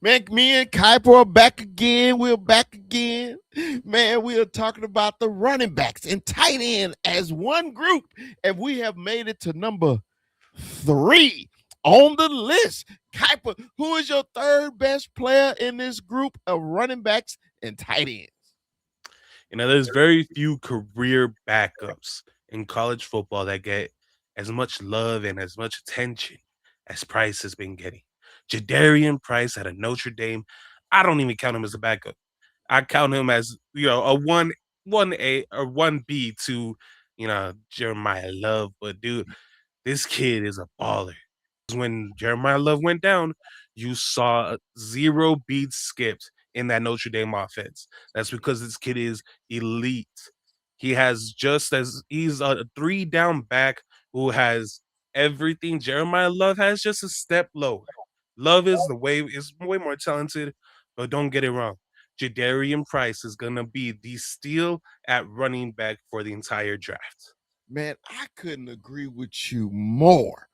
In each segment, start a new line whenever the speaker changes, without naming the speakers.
Man, me and Kuiper are back again. We're back again. Man, we are talking about the running backs and tight end as one group. And we have made it to number 3 on the list. Kuiper, who is your third best player in this group of running backs and tight ends?
There's very few career backups in college football that get as much love and as much attention as Price has been getting. Jadarian Price out of Notre Dame, I don't even count him as a backup. I count him as, a one A or one B to, Jeremiah Love. But dude, this kid is a baller. When Jeremiah Love went down, you saw zero beats skipped in that Notre Dame offense. That's because this kid is elite. He's a three down back who has everything Jeremiah Love has, just a step lower. Love is way more talented, but don't get it wrong. Jadarian Price is gonna be the steal at running back for the entire draft.
Man, I couldn't agree with you more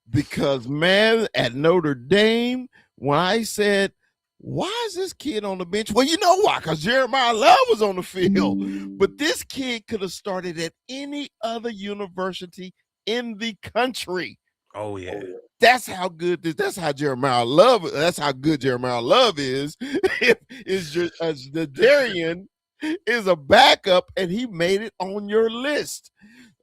because, man, at Notre Dame, when I said, why is this kid on the bench? Well, you know why, because Jeremiah Love was on the field. But this kid could have started at any other university in the country.
Oh yeah.
That's how good this. That's how Jeremiah Love. That's how good Jeremiah Love is. Is the Darian is a backup, and he made it on your list.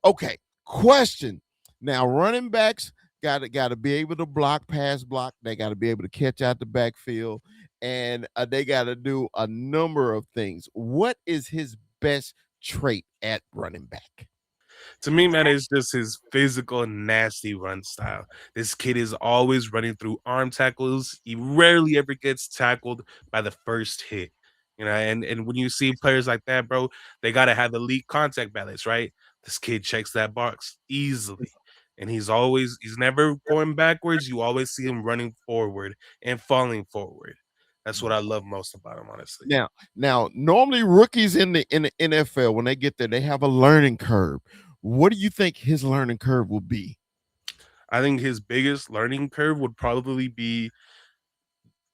Okay, question. Now, running backs got to be able to block, pass block. They got to be able to catch out the backfield, and they got to do a number of things. What is his best trait at running back?
To me, man, it's just his physical, nasty run style. This kid is always running through arm tackles. He rarely ever gets tackled by the first hit. And when you see players like that, bro, they gotta have elite contact balance, right? This kid checks that box easily. And he's never going backwards. You always see him running forward and falling forward. That's what I love most about him, honestly.
Now, normally rookies in the NFL when they get there, they have a learning curve. What do you think his learning curve will be?
I think his biggest learning curve would probably be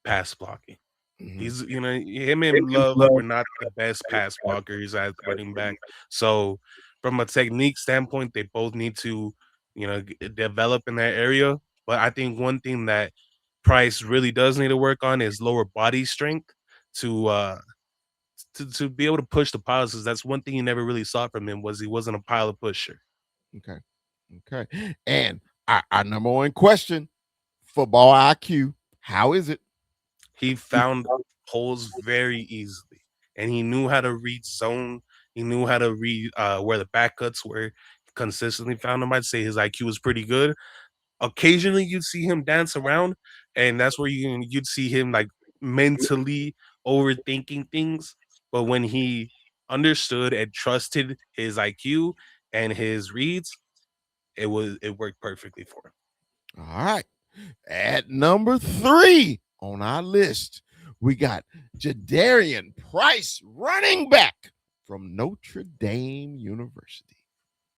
pass blocking.
Mhm.
Him and Love were not the best pass blockers at running back. So, from a technique standpoint, they both need to, develop in that area. But I think one thing that Price really does need to work on is lower body strength to to be able to push the piles. 'Cause that's one thing you never really saw from him was he wasn't a pile pusher.
Okay. Okay. And our number one question, football IQ. How is it?
He found holes very easily, and he knew how to read zone. He knew how to read where the back cuts were. Consistently found him. I'd say his IQ was pretty good. Occasionally, you'd see him dance around, and that's where you'd see him like mentally overthinking things. But when he understood and trusted his IQ and his reads, it worked perfectly for him.
All right. At number 3 on our list, we got Jadarian Price, running back from Notre Dame University.